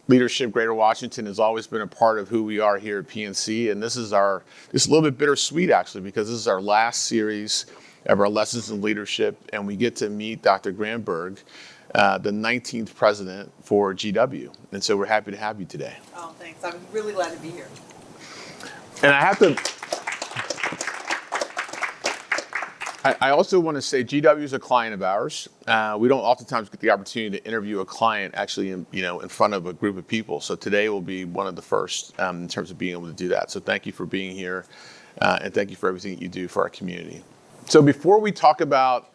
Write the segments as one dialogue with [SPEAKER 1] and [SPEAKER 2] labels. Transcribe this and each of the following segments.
[SPEAKER 1] Leadership Greater Washington has always been a part of who we are here at PNC, and this is a little bit bittersweet actually, because this is our last series of our Lessons in Leadership, and we get to meet Dr. Granberg, the 19th president for GW, and so we're happy to have you today.
[SPEAKER 2] Oh, thanks. I'm really glad to be here.
[SPEAKER 1] And I have to. I also want to say GW is a client of ours. We don't oftentimes get the opportunity to interview a client actually in front of a group of people. So today will be one of the first in terms of being able to do that. So thank you for being here, and thank you for everything that you do for our community. So before we talk about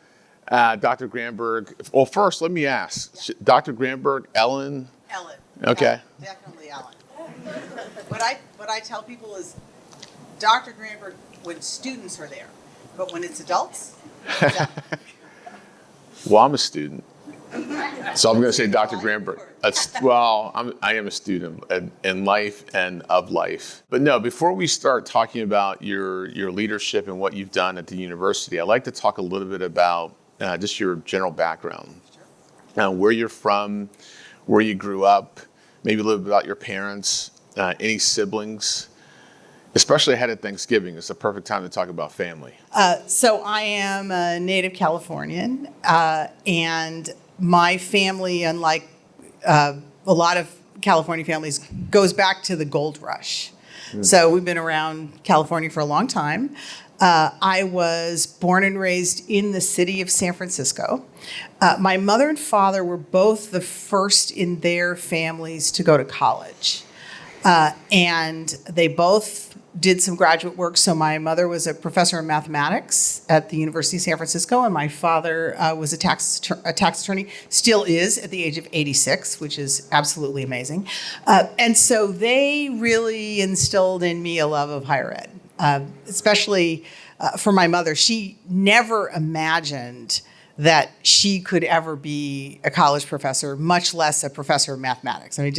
[SPEAKER 1] Dr. Granberg, well, first let me ask, Dr. Granberg, Ellen?
[SPEAKER 2] Ellen.
[SPEAKER 1] Okay.
[SPEAKER 2] Yeah, definitely Ellen. What I tell people is Dr. Granberg when students are there. But when it's adults, yeah.
[SPEAKER 1] Well, I'm a student, so I'm going to say Dr. Granberg. I am a student in life and of life. But no, before we start talking about your leadership and what you've done at the university, I'd like to talk a little bit about just your general background, where you're from, where you grew up, maybe a little bit about your parents, any siblings. Especially ahead of Thanksgiving, it's a perfect time to talk about family.
[SPEAKER 2] So I am a native Californian, and my family, unlike a lot of California families, goes back to the gold rush. So we've been around California for a long time. I was born and raised in the city of San Francisco. My mother and father were both the first in their families to go to college. And they both did some graduate work. So my mother was a professor of mathematics at the University of San Francisco, and my father was a tax attorney, still is at the age of 86, which is absolutely amazing. And so they really instilled in me a love of higher ed, especially for my mother. She never imagined that she could ever be a college professor, much less a professor of mathematics. I mean,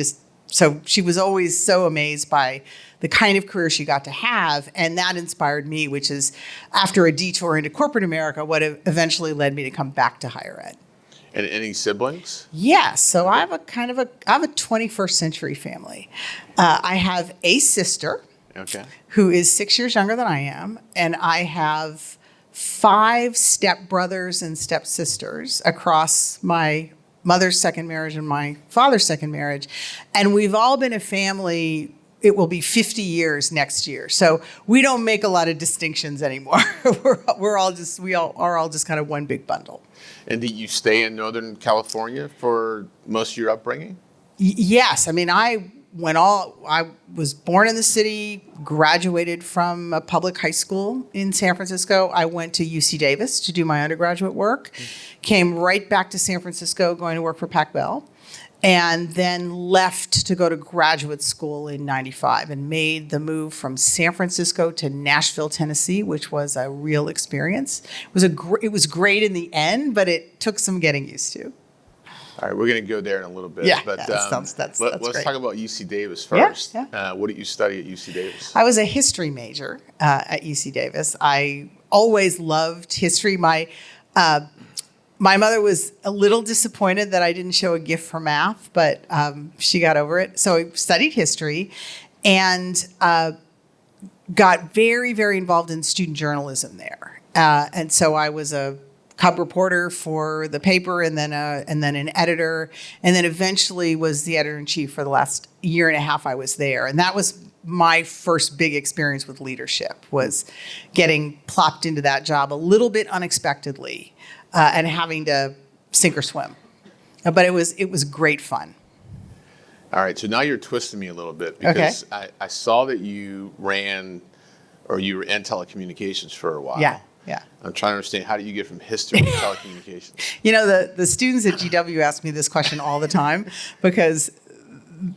[SPEAKER 2] so she was always so amazed by the kind of career she got to have, and that inspired me, which is, after a detour into corporate America, what eventually led me to come back to higher ed.
[SPEAKER 1] And any siblings?
[SPEAKER 2] Yes. So I have a 21st century family. I have a sister, who is 6 years younger than I am, and I have 5 stepbrothers and stepsisters across my mother's second marriage and my father's second marriage. And we've all been a family. It will be 50 years next year. So we don't make a lot of distinctions anymore. we are all just kind of one big bundle.
[SPEAKER 1] And did you stay in Northern California for most of your upbringing?
[SPEAKER 2] Yes. I mean, I was born in the city, graduated from a public high school in San Francisco. I went to UC Davis to do my undergraduate work, came right back to San Francisco going to work for Pac Bell, and then left to go to graduate school in '95 and made the move from San Francisco to Nashville, Tennessee, which was a real experience. It was great in the end, but it took some getting used to.
[SPEAKER 1] All right, we're going to go there in a little bit.
[SPEAKER 2] Yeah,
[SPEAKER 1] but
[SPEAKER 2] that's
[SPEAKER 1] let's
[SPEAKER 2] great.
[SPEAKER 1] talk about UC Davis first.
[SPEAKER 2] Yeah.
[SPEAKER 1] What did you study at UC Davis?
[SPEAKER 2] I was a history major at UC Davis. I always loved history. My mother was a little disappointed that I didn't show a gift for math, but she got over it. So I studied history and got very, very involved in student journalism there. And so I was a cub reporter for the paper, and then an editor, and then eventually was the editor-in-chief for the last year and a half I was there. And that was my first big experience with leadership, was getting plopped into that job a little bit unexpectedly and having to sink or swim. But it was great fun.
[SPEAKER 1] All right, so now you're twisting me a little bit, because I saw that you were in telecommunications for a while.
[SPEAKER 2] Yeah.
[SPEAKER 1] I'm trying to understand, how do you get from history to telecommunications?
[SPEAKER 2] You know, the students at GW ask me this question all the time, because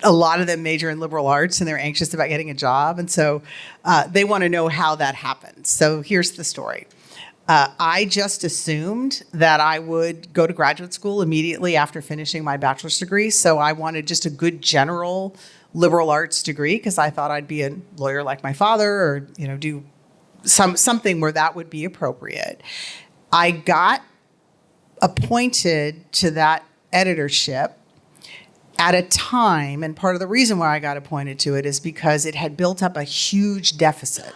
[SPEAKER 2] a lot of them major in liberal arts and they're anxious about getting a job. And so they want to know how that happened. So here's the story. I just assumed that I would go to graduate school immediately after finishing my bachelor's degree. So I wanted just a good general liberal arts degree, because I thought I'd be a lawyer like my father, or, do something where that would be appropriate. I got appointed to that editorship, at a time, and part of the reason why I got appointed to it is because it had built up a huge deficit.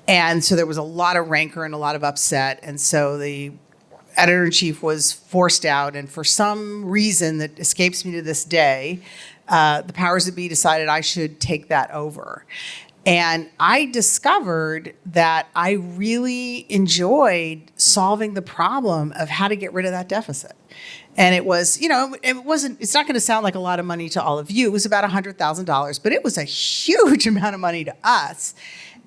[SPEAKER 2] And so there was a lot of rancor and a lot of upset. And so the editor-in-chief was forced out. And for some reason that escapes me to this day, the powers that be decided I should take that over. And I discovered that I really enjoyed solving the problem of how to get rid of that deficit. And it was, it's not going to sound like a lot of money to all of you. It was about $100,000, but it was a huge amount of money to us.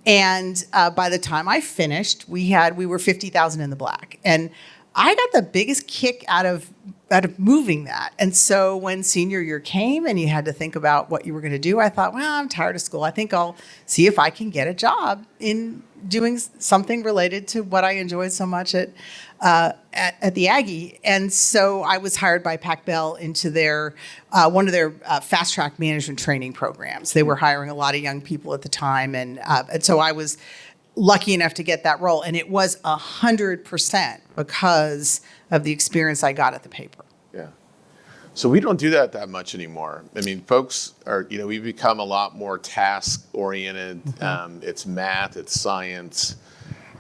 [SPEAKER 2] And by the time I finished, we were 50,000 in the black. And I got the biggest kick out of moving that. And so when senior year came and you had to think about what you were going to do, I thought, well, I'm tired of school. I think I'll see if I can get a job in doing something related to what I enjoyed so much at the Aggie. And so I was hired by Pac Bell into one of their fast track management training programs. They were hiring a lot of young people at the time. And so I was lucky enough to get that role. And it was 100% because of the experience I got at the paper.
[SPEAKER 1] Yeah. So we don't do that much anymore. I mean, folks are, we've become a lot more task oriented. Mm-hmm. It's math, it's science,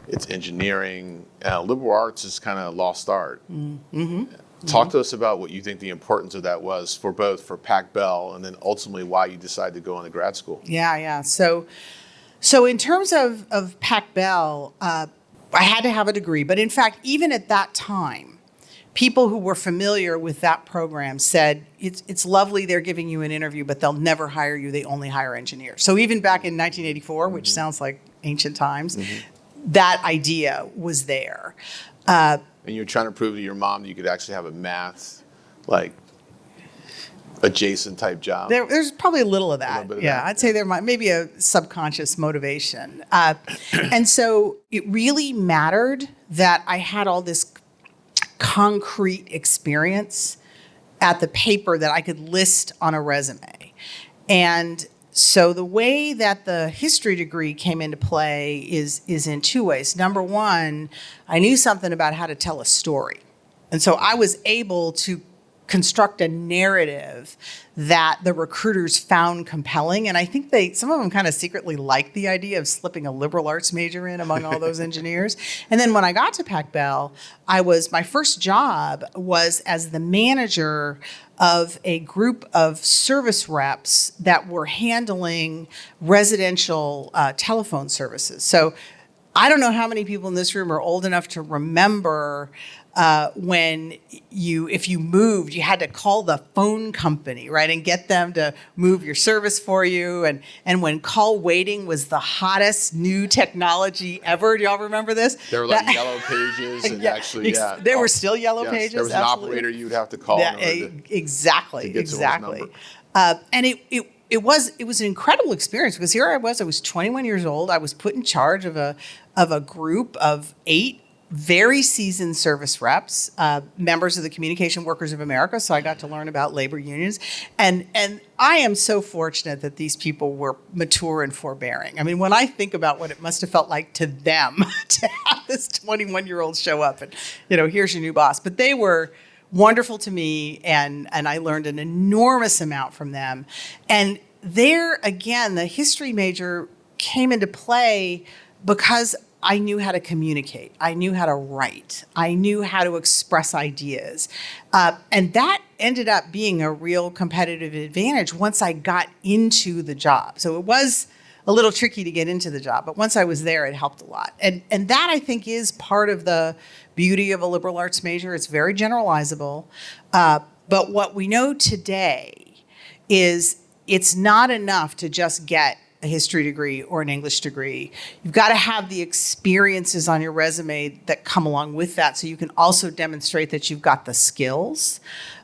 [SPEAKER 1] it's engineering. Liberal arts is kind of lost art. Mm-hmm. Talk to us about what you think the importance of that was for Pac Bell and then ultimately why you decided to go into grad school.
[SPEAKER 2] Yeah. So in terms of Pac Bell, I had to have a degree. But in fact, even at that time, people who were familiar with that program said, it's lovely they're giving you an interview, but they'll never hire you. They only hire engineers. So even back in 1984, which sounds like ancient times, that idea was there.
[SPEAKER 1] And you're trying to prove to your mom that you could actually have a math, adjacent type job.
[SPEAKER 2] There's probably a little of that. I'd say there might maybe a subconscious motivation. And so it really mattered that I had all this concrete experience at the paper that I could list on a resume. And so the way that the history degree came into play is in two ways. Number one, I knew something about how to tell a story. And so I was able to construct a narrative that the recruiters found compelling. And I think some of them kind of secretly liked the idea of slipping a liberal arts major in among all those engineers. And then when I got to Pac Bell, my first job was as the manager of a group of service reps that were handling residential telephone services. So I don't know how many people in this room are old enough to remember if you moved, you had to call the phone company, right, and get them to move your service for you. And when call waiting was the hottest new technology ever. Do y'all remember this?
[SPEAKER 1] There were yellow pages, and
[SPEAKER 2] there were still yellow pages.
[SPEAKER 1] There was an operator you'd have to call.
[SPEAKER 2] Exactly. And it was an incredible experience because here I was 21 years old. I was put in charge of a group of 8 very seasoned service reps, members of the Communication Workers of America. So I got to learn about labor unions. And I am so fortunate that these people were mature and forbearing. I mean, when I think about what it must have felt like to them to have this 21-year-old show up and, here's your new boss. But they were wonderful to me, and I learned an enormous amount from them. And there, again, the history major came into play because I knew how to communicate. I knew how to write. I knew how to express ideas. And that ended up being a real competitive advantage once I got into the job. So it was a little tricky to get into the job, but once I was there, it helped a lot. And that, I think, is part of the beauty of a liberal arts major. It's very generalizable. But what we know today is it's not enough to just get a history degree or an English degree. You've got to have the experiences on your resume that come along with that, so you can also demonstrate that you've got the skills.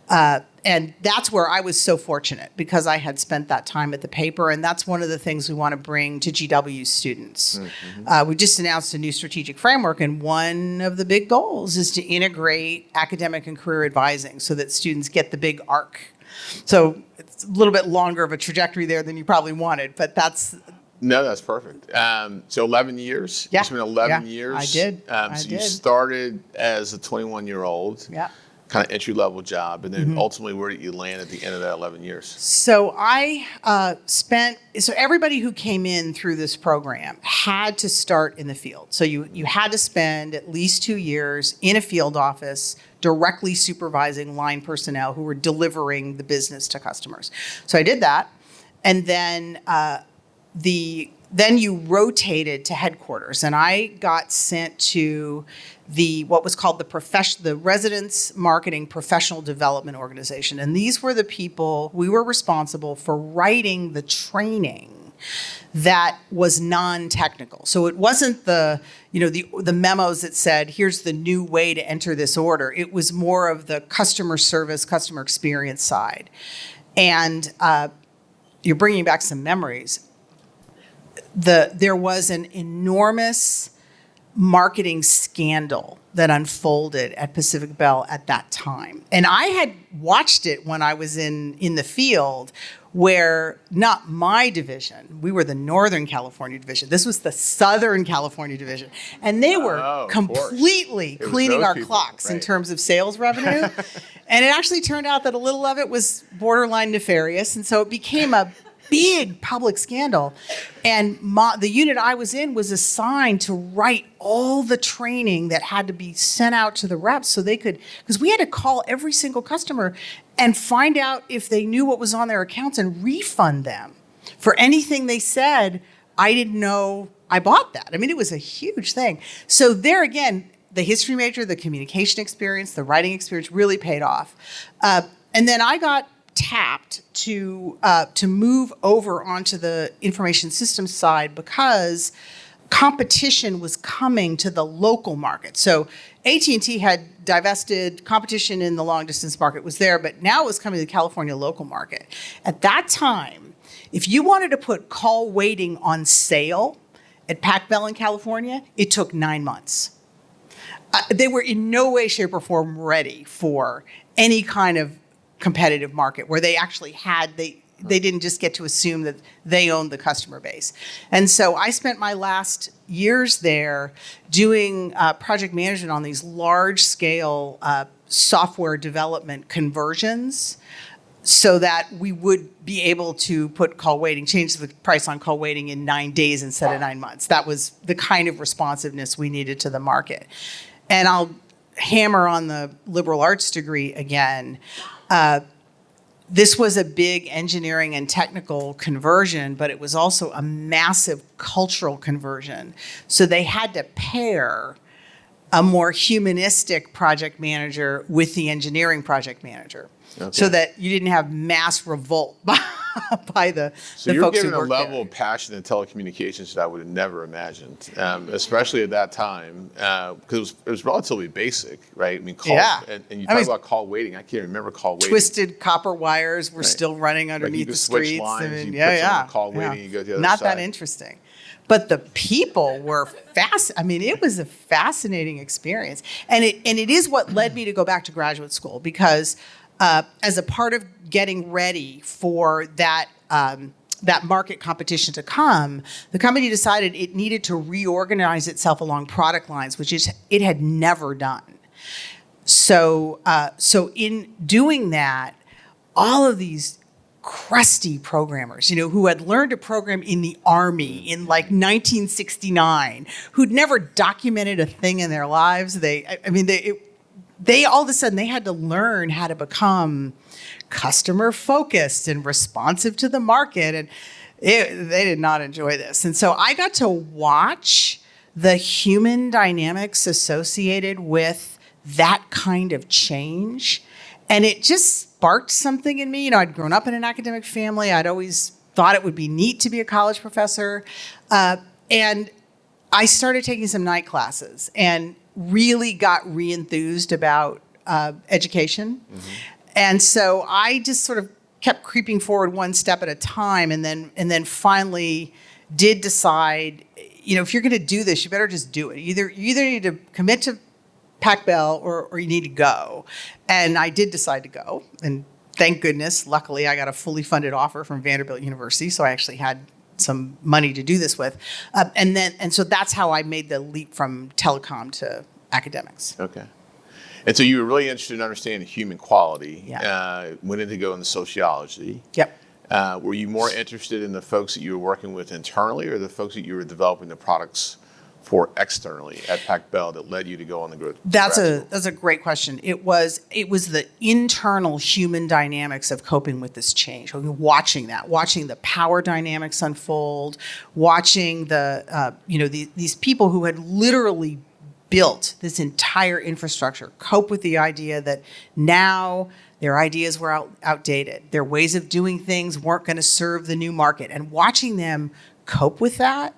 [SPEAKER 2] And that's where I was so fortunate, because I had spent that time at the paper, and that's one of the things we want to bring to GW students. Mm-hmm. We just announced a new strategic framework, and one of the big goals is to integrate academic and career advising so that students get the big arc. So it's a little bit longer of a trajectory there than you probably wanted, but that's...
[SPEAKER 1] No, that's perfect. So 11 years?
[SPEAKER 2] Yeah.
[SPEAKER 1] You spent 11 years?
[SPEAKER 2] I did.
[SPEAKER 1] You started as a 21-year-old.
[SPEAKER 2] Yeah.
[SPEAKER 1] kind of entry-level job, and then ultimately where did you land at the end of that 11 years?
[SPEAKER 2] So I so everybody who came in through this program had to start in the field. So you had to spend at least 2 years in a field office directly supervising line personnel who were delivering the business to customers. So I did that. And then then you rotated to headquarters, and I got sent to what was called the Residence Marketing Professional Development Organization. And these were the people, we were responsible for writing the training that was non-technical. So it wasn't the memos that said, here's the new way to enter this order. It was more of the customer service, customer experience side. And you're bringing back some memories. There was an enormous marketing scandal that unfolded at Pacific Bell at that time. And I had watched it when I was in the field, where not my division, we were the Northern California division. This was the Southern California division. And they were completely cleaning our clocks in terms of sales revenue. And it actually turned out that a little of it was borderline nefarious. And so it became a big public scandal. And the unit I was in was assigned to write all the training that had to be sent out to the reps so they could, because we had to call every single customer and find out if they knew what was on their accounts and refund them for anything they said, I didn't know I bought that. I mean, it was a huge thing. So there again, the history major, the communication experience, the writing experience really paid off. And then I got tapped to move over onto the information systems side because competition was coming to the local market. So AT&T had divested. Competition in the long distance market was there, but now it was coming to the California local market. At that time, if you wanted to put call waiting on sale at Pac Bell in California, it took 9 months. They were in no way, shape, or form ready for any kind of competitive market where they actually they didn't just get to assume that they owned the customer base. And so I spent my last years there doing project management on these large scale software development conversions so that we would be able to change the price on call waiting in 9 days instead of 9 months. That was the kind of responsiveness we needed to the market. And I'll hammer on the liberal arts degree again. This was a big engineering and technical conversion, but it was also a massive cultural conversion. So they had to pair a more humanistic project manager with the engineering project manager, so that you didn't have mass revolt by the folks who worked there. So
[SPEAKER 1] you're given a level of passion in telecommunications that I would have never imagined, especially at that time, because it was relatively basic, right? I mean, and you talk about call waiting. I can't remember call waiting.
[SPEAKER 2] Twisted copper wires were still running underneath the streets.
[SPEAKER 1] Switch lines, you put on call waiting, you go to the other
[SPEAKER 2] Not
[SPEAKER 1] side.
[SPEAKER 2] that interesting. But the people were I mean, it was a fascinating experience. And it is what led me to go back to graduate school, because as a part of getting ready for that market competition to come, the company decided it needed to reorganize itself along product lines, which it had never done. So in doing that, all of these crusty programmers, who had learned to program in the Army in like 1969, who'd never documented a thing in their lives. They all of a sudden they had to learn how to become customer focused and responsive to the market, and they did not enjoy this. And so I got to watch the human dynamics associated with that kind of change, and it just sparked something in me. I'd grown up in an academic family. I'd always thought it would be neat to be a college professor, and I started taking some night classes and really got re-enthused about education. Mm-hmm. And so I just sort of kept creeping forward one step at a time, and then finally did decide, if you're going to do this, you better just do it. You either need to commit to Pac Bell or you need to go. And I did decide to go, and thank goodness, luckily, I got a fully funded offer from Vanderbilt University, so I actually had some money to do this with. And so that's how I made the leap from telecom to academics.
[SPEAKER 1] Okay. And so you were really interested in understanding human quality.
[SPEAKER 2] Yeah.
[SPEAKER 1] Went in to go into sociology.
[SPEAKER 2] Yep.
[SPEAKER 1] Were you more interested in the folks that you were working with internally, or the folks that you were developing the products for externally at Pac-Bell that led you to go on the growth?
[SPEAKER 2] That's a great question. It was the internal human dynamics of coping with this change. I mean, watching the power dynamics unfold, watching these people who had literally built this entire infrastructure cope with the idea that now their ideas were outdated. Their ways of doing things weren't going to serve the new market, and watching them cope with that.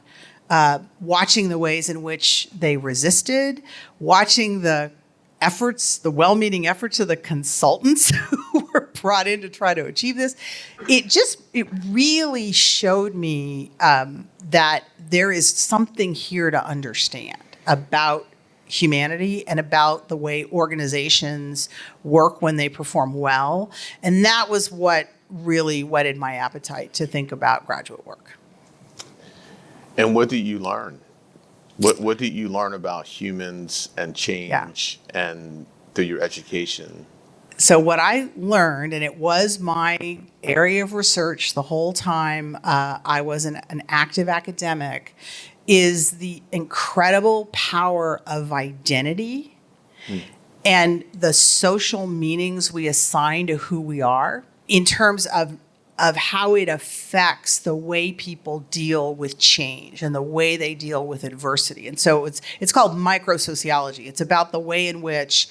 [SPEAKER 2] Watching the ways in which they resisted, watching the well-meaning efforts of the consultants who were brought in to try to achieve this, it really showed me that there is something here to understand about humanity and about the way organizations work when they perform well. And that was what really whetted my appetite to think about graduate work.
[SPEAKER 1] And what did you learn? What did you learn about humans and change and through your education?
[SPEAKER 2] So what I learned, and it was my area of research the whole time I was an active academic, is the incredible power of identity and the social meanings we assign to who we are in terms of how it affects the way people deal with change and the way they deal with adversity. And so it's called microsociology. It's about the way in which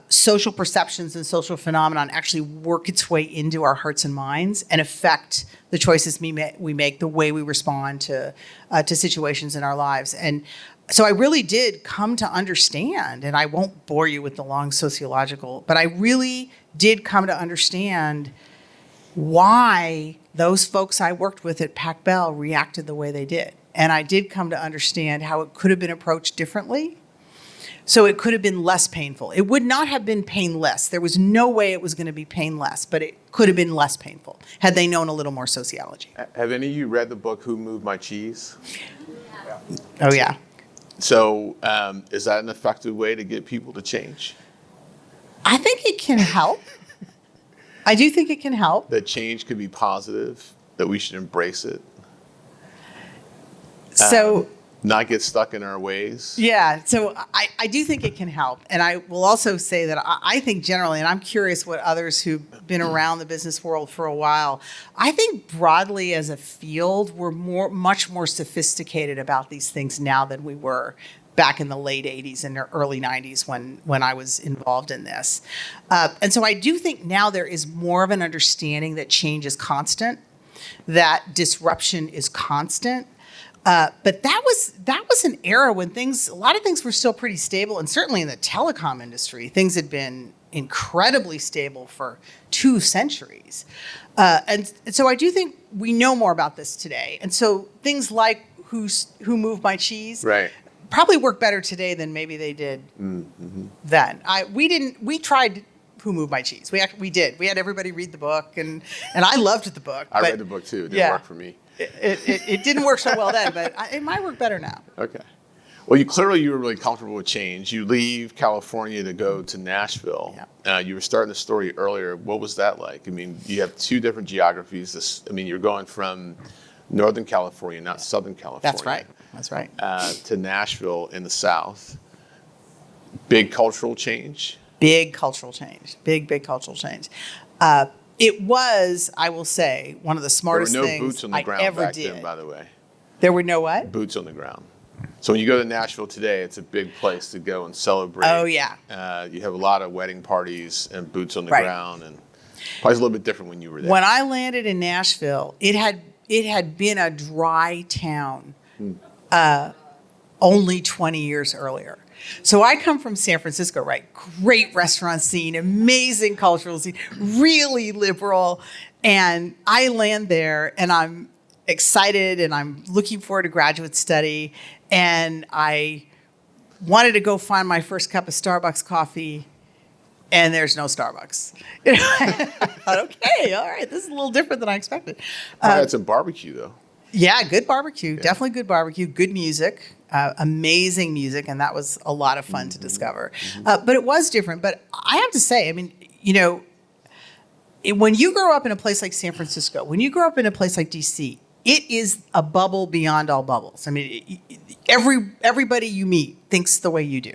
[SPEAKER 2] social perceptions and social phenomenon actually work its way into our hearts and minds and affect the choices we make, the way we respond to situations in our lives. And so I really did come to understand, and I won't bore you with the long sociological, but I really did come to understand why those folks I worked with at Pac-Bell reacted the way they did. And I did come to understand how it could have been approached differently. So it could have been less painful. It would not have been painless. There was no way it was going to be painless, but it could have been less painful had they known a little more sociology.
[SPEAKER 1] Have any of you read the book, Who Moved My Cheese?
[SPEAKER 2] Oh, yeah.
[SPEAKER 1] So is that an effective way to get people to change?
[SPEAKER 2] I think it can help. I do think it can help.
[SPEAKER 1] That change could be positive, that we should embrace it.
[SPEAKER 2] So
[SPEAKER 1] not get stuck in our ways.
[SPEAKER 2] Yeah, so I do think it can help. And I will also say that I think generally, and I'm curious what others who've been around the business world for a while, I think broadly as a field, we're much more sophisticated about these things now than we were back in the late 80s and early 90s when I was involved in this. And so I do think now there is more of an understanding that change is constant, that disruption is constant. But that was an era when a lot of things were still pretty stable, and certainly in the telecom industry, things had been incredibly stable for 2 centuries. And so I do think we know more about this today. And so things like Who Moved My Cheese probably work better today than maybe they did then. We tried Who Moved My Cheese. We did. We had everybody read the book, and I loved the book.
[SPEAKER 1] I read the book too. It didn't work for me.
[SPEAKER 2] It didn't work so well then, but it might work better now.
[SPEAKER 1] Okay. Well, you were really comfortable with change. You leave California to go to Nashville.
[SPEAKER 2] Yeah.
[SPEAKER 1] You were starting the story earlier. What was that like? I mean, you have 2 different geographies. You're going from Northern California, not Southern California.
[SPEAKER 2] That's right.
[SPEAKER 1] To Nashville in the South. Big cultural change.
[SPEAKER 2] Big cultural change. Big cultural change. It was, I will say, one of the smartest things I ever did.
[SPEAKER 1] There were no boots on the ground back then, by the way.
[SPEAKER 2] There were no what?
[SPEAKER 1] Boots on the ground. So when you go to Nashville today, it's a big place to go and celebrate.
[SPEAKER 2] Oh, yeah.
[SPEAKER 1] You have a lot of wedding parties and boots on the ground, and probably a little bit different when you were there.
[SPEAKER 2] When I landed in Nashville, it had been a dry town only 20 years earlier. So I come from San Francisco, right? Great restaurant scene, amazing cultural scene, really liberal. And I land there and I'm excited and I'm looking forward to graduate study. And I wanted to go find my first cup of Starbucks coffee, and there's no Starbucks. I thought, okay, all right, this is a little different than I expected.
[SPEAKER 1] I had some barbecue though.
[SPEAKER 2] Yeah, good barbecue. Definitely good barbecue. Good music. Amazing music, and that was a lot of fun to discover. But it was different. But I have to say, I mean, when you grow up in a place like San Francisco, when you grow up in a place like DC, it is a bubble beyond all bubbles. I mean, everybody you meet thinks the way you do,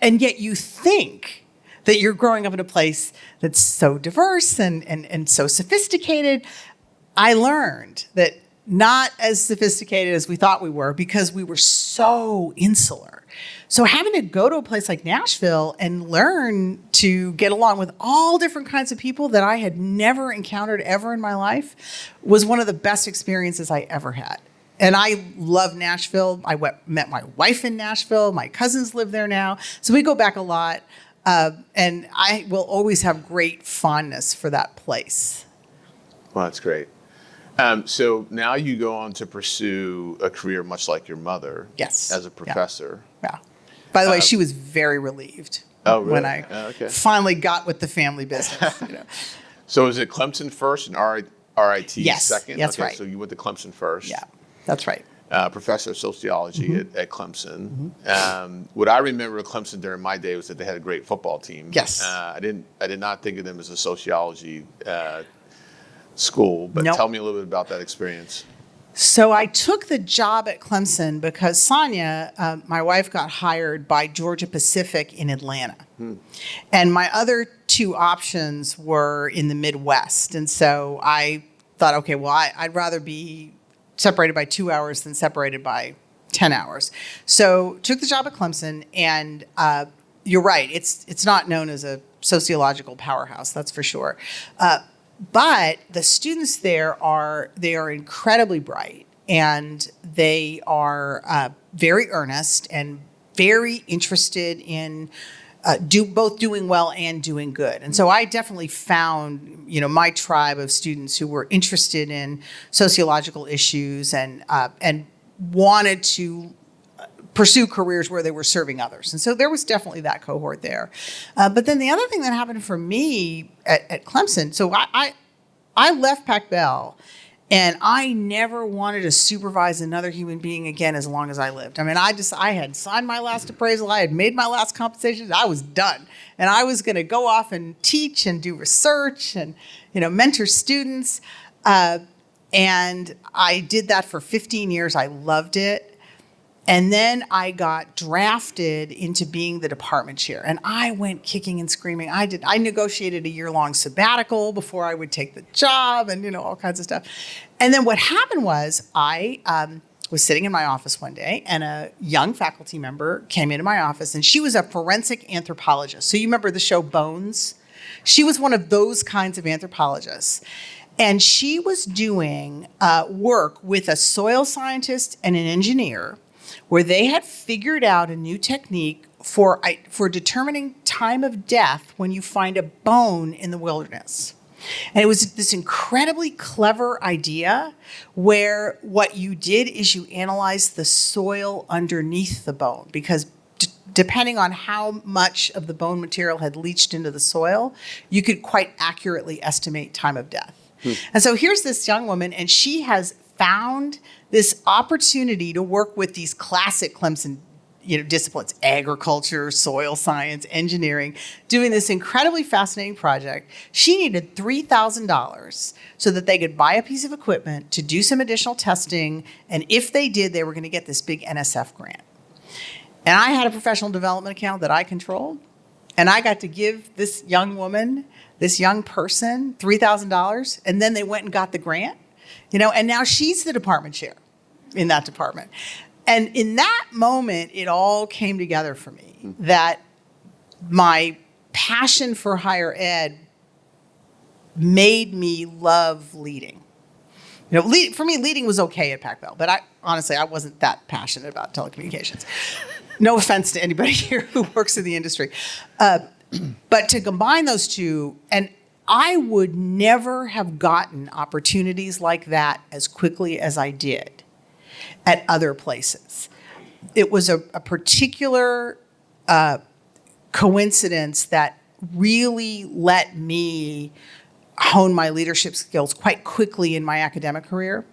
[SPEAKER 2] and yet you think that you're growing up in a place that's so diverse and so sophisticated. I learned that not as sophisticated as we thought we were because we were so insular. So having to go to a place like Nashville and learn to get along with all different kinds of people that I had never encountered ever in my life was one of the best experiences I ever had. And I love Nashville. Met my wife in Nashville. My cousins live there now. So we go back a lot. And I will always have great fondness for that place.
[SPEAKER 1] Well, that's great. So now you go on to pursue a career much like your mother.
[SPEAKER 2] Yes.
[SPEAKER 1] As a professor.
[SPEAKER 2] Yeah. By the way, she was very relieved when I finally got with the family business.
[SPEAKER 1] So is it Clemson first and RIT
[SPEAKER 2] yes,
[SPEAKER 1] second?
[SPEAKER 2] That's right.
[SPEAKER 1] So you went to Clemson first.
[SPEAKER 2] Yeah, that's right.
[SPEAKER 1] Professor of sociology at Clemson. What I remember of Clemson during my day was that they had a great football team.
[SPEAKER 2] Yes.
[SPEAKER 1] I did not think of them as a sociology school, but tell me a little bit about that experience.
[SPEAKER 2] So I took the job at Clemson because Sonia, my wife, got hired by Georgia Pacific in Atlanta. And my other two options were in the Midwest. And so I thought, okay, well, I'd rather be separated by 2 hours than separated by 10 hours. So took the job at Clemson, and you're right, it's not known as a sociological powerhouse, that's for sure. But the students there are incredibly bright, and they are very earnest and very interested in both doing well and doing good. And so I definitely found, my tribe of students who were interested in sociological issues and wanted to pursue careers where they were serving others. And so there was definitely that cohort there. But then the other thing that happened for me at Clemson, so I left Pac Bell, and I never wanted to supervise another human being again as long as I lived. I mean, I had signed my last appraisal. I had made my last compensation. I was done. And I was going to go off and teach and do research and, mentor students. And I did that for 15 years. I loved it. And then I got drafted into being the department chair, and I went kicking and screaming. I negotiated a year-long sabbatical before I would take the job, and all kinds of stuff. And then what happened was I was sitting in my office one day, and a young faculty member came into my office, and she was a forensic anthropologist. So you remember the show Bones? She was one of those kinds of anthropologists. And she was doing work with a soil scientist and an engineer, where they had figured out a new technique for determining time of death when you find a bone in the wilderness. And it was this incredibly clever idea where what you did is you analyzed the soil underneath the bone, because depending on how much of the bone material had leached into the soil, you could quite accurately estimate time of death. And so here's this young woman, and she has found this opportunity to work with these classic Clemson disciplines: agriculture, soil science, engineering, doing this incredibly fascinating project. She needed $3,000 so that they could buy a piece of equipment to do some additional testing, and if they did, they were going to get this big NSF grant. And I had a professional development account that I controlled, and I got to give this young woman, this young person, $3,000, and then they went and got the grant. And now she's the department chair in that department. And in that moment, it all came together for me, that my passion for higher ed made me love leading. For me, leading was okay at Pac Bell, but honestly, I wasn't that passionate about telecommunications. No offense to anybody here who works in the industry. But to combine those two, and I would never have gotten opportunities like that as quickly as I did at other places. It was a particular coincidence that really let me hone my leadership skills quite quickly in my academic career.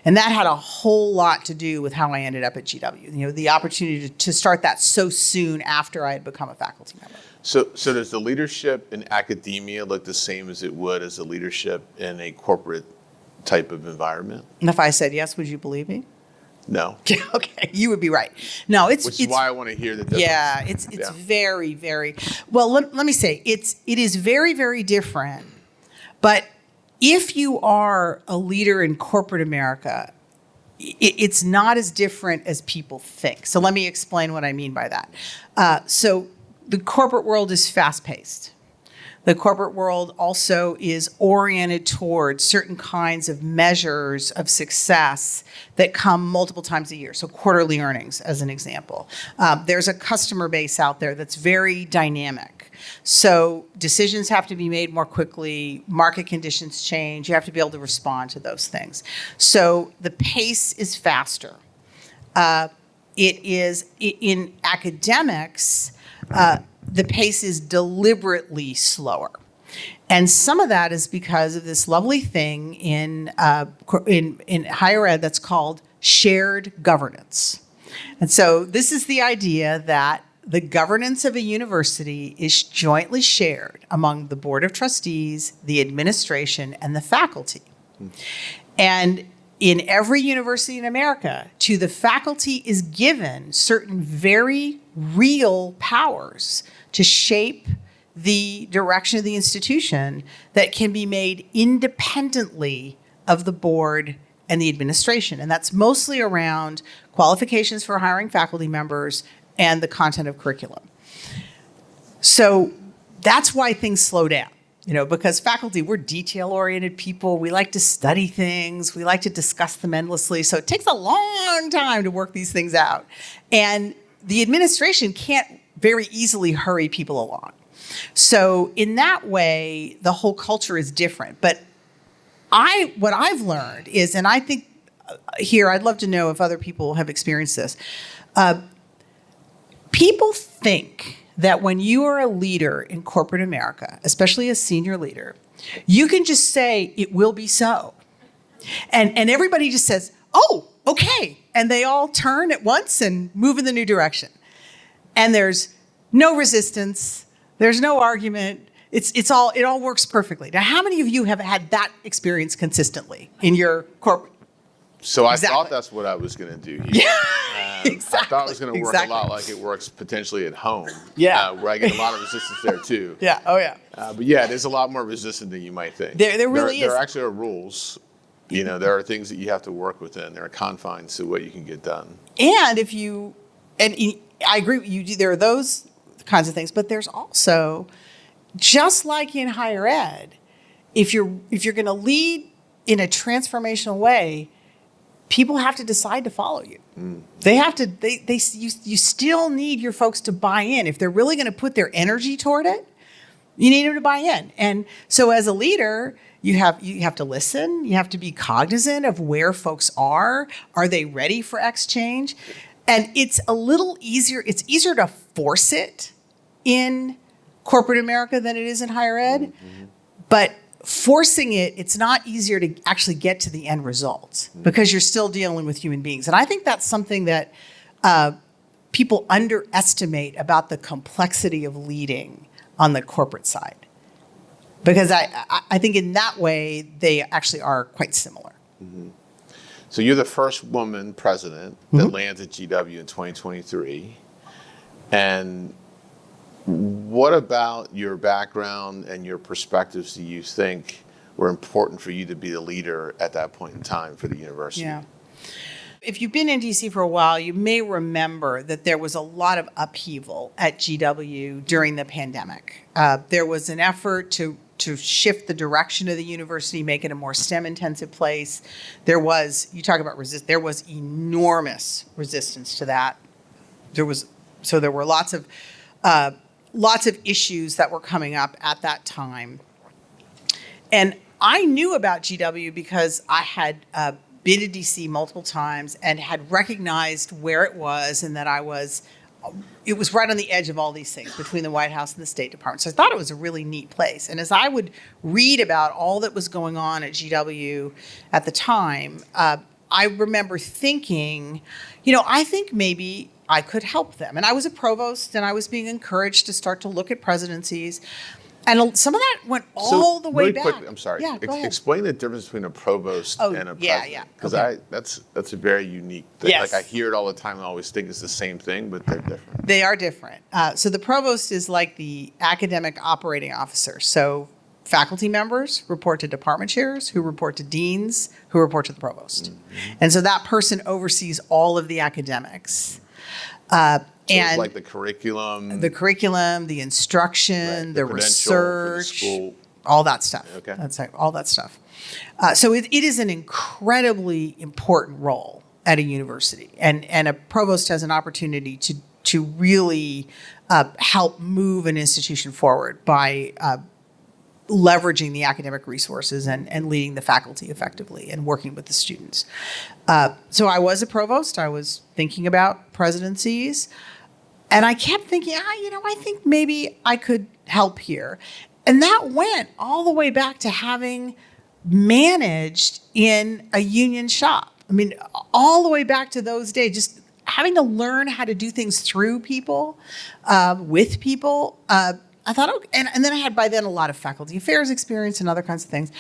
[SPEAKER 2] And that had a whole lot to do with how I ended up at GW. You know, the opportunity to start that so soon after I had become a faculty member.
[SPEAKER 1] So does the leadership in academia look the same as it would as the leadership in a corporate type of environment?
[SPEAKER 2] And if I said yes, would you believe me?
[SPEAKER 1] No.
[SPEAKER 2] Okay, you would be right. No,
[SPEAKER 1] Which is why I want to hear the difference.
[SPEAKER 2] Yeah, it's very, very, well, let me say, it is very, very different. But if you are a leader in corporate America, it's not as different as people think. So let me explain what I mean by that. So the corporate world is fast-paced. The corporate world also is oriented towards certain kinds of measures of success that come multiple times a year. So quarterly earnings, as an example. There's a customer base out there that's very dynamic. So decisions have to be made more quickly. Market conditions change. You have to be able to respond to those things. So the pace is faster. It is in academics. The pace is deliberately slower. And some of that is because of this lovely thing in higher ed that's called shared governance. And so this is the idea that the governance of a university is jointly shared among the board of trustees, the administration, and the faculty. And in every university in America, to the faculty is given certain very real powers to shape the direction of the institution that can be made independently of the board and the administration. And that's mostly around qualifications for hiring faculty members and the content of curriculum. So that's why things slow down. You know, because faculty, we're detail-oriented people. We like to study things. We like to discuss them endlessly. So it takes a long time to work these things out. And the administration can't very easily hurry people along. So in that way, the whole culture is different. But what I've learned is, and I think here, I'd love to know if other people have experienced this. People think that when you are a leader in corporate America, especially a senior leader, you can just say, it will be so. And everybody just says, oh, okay. And they all turn at once and move in the new direction. And there's no resistance. There's no argument. It all works perfectly. Now, how many of you have had that experience consistently in your corporate?
[SPEAKER 1] So I thought that's what I was going to do here.
[SPEAKER 2] Yeah, exactly.
[SPEAKER 1] I thought it was going to work a lot like it works potentially at home.
[SPEAKER 2] Yeah.
[SPEAKER 1] Where I get a lot of resistance there too.
[SPEAKER 2] Yeah. Oh, yeah.
[SPEAKER 1] But yeah, there's a lot more resistance than you might think.
[SPEAKER 2] There really is.
[SPEAKER 1] There actually are rules. You know, there are things that you have to work within. There are confines to what you can get done. And
[SPEAKER 2] I agree with you, there are those kinds of things, but there's also, just like in higher ed, if you're going to lead in a transformational way, people have to decide to follow you. They have to. You still need your folks to buy in. If they're really going to put their energy toward it, you need them to buy in. And so, as a leader, you have to listen. You have to be cognizant of where folks are. Are they ready for X change? And it's a little easier. It's easier to force it in corporate America than it is in higher ed, but forcing it's not easier to actually get to the end result because you're still dealing with human beings. And I think that's something that people underestimate about the complexity of leading on the corporate side. Because I think in that way, they actually are quite similar.
[SPEAKER 1] Mm-hmm. So you're the first woman president that lands at GW in 2023. And what about your background and your perspectives do you think were important for you to be the leader at that point in time for the university?
[SPEAKER 2] Yeah. If you've been in DC for a while, you may remember that there was a lot of upheaval at GW during the pandemic. There was an effort to shift the direction of the university, make it a more STEM-intensive place. There was enormous resistance to that. There were lots of issues that were coming up at that time. And I knew about GW because I had been to DC multiple times and had recognized where it was and that I was it was right on the edge of all these things between the White House and the State Department. So I thought it was a really neat place. And as I would read about all that was going on at GW at the time, I remember thinking, I think maybe I could help them. And I was a provost, and I was being encouraged to start to look at presidencies. And some of that went all the way
[SPEAKER 1] really
[SPEAKER 2] back.
[SPEAKER 1] Quickly, I'm sorry.
[SPEAKER 2] Yeah, go ahead.
[SPEAKER 1] Explain the difference between a provost and a president. Because that's a very unique thing.
[SPEAKER 2] Yes.
[SPEAKER 1] Like I hear it all the time and I always think it's the same thing, but they're different.
[SPEAKER 2] They are different. So the provost is like the academic operating officer. So faculty members report to department chairs, who report to deans, who report to the provost. Mm-hmm. And so that person oversees all of the academics.
[SPEAKER 1] So
[SPEAKER 2] and
[SPEAKER 1] like the curriculum,
[SPEAKER 2] the instruction,
[SPEAKER 1] right,
[SPEAKER 2] the research,
[SPEAKER 1] school.
[SPEAKER 2] All that stuff.
[SPEAKER 1] Okay.
[SPEAKER 2] That's right, all that stuff. So it is an incredibly important role at a university, and a provost has an opportunity to really help move an institution forward by leveraging the academic resources and leading the faculty effectively and working with the students. So I was a provost. I was thinking about presidencies. And I kept thinking, I think maybe I could help here. And that went all the way back to having managed in a union shop. I mean, all the way back to those days, just having to learn how to do things through people, with people. I thought, and then I had by then a lot of faculty affairs experience and other kinds of things.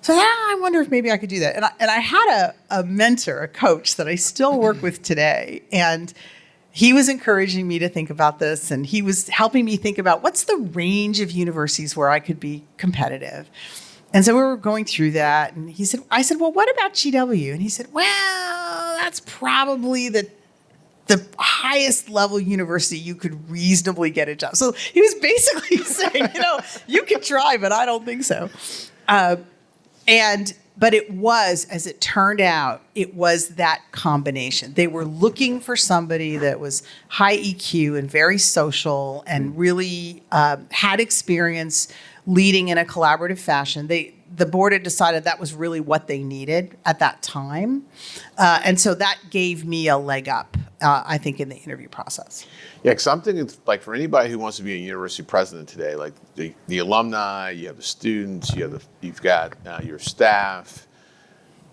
[SPEAKER 2] So I wonder if maybe I could do that. And I had a mentor, a coach that I still work with today. And he was encouraging me to think about this, and he was helping me think about what's the range of universities where I could be competitive. And so we were going through that, and I said, well, what about GW? And he said, well, that's probably the highest level university you could reasonably get a job. So he was basically saying, you can try, but I don't think so. But it was, as it turned out, it was that combination. They were looking for somebody that was high EQ and very social and really had experience leading in a collaborative fashion. The board had decided that was really what they needed at that time. And so that gave me a leg up, I think, in the interview process.
[SPEAKER 1] Yeah, because I'm thinking, like, for anybody who wants to be a university president today, like the alumni, you have the students, you've got your staff,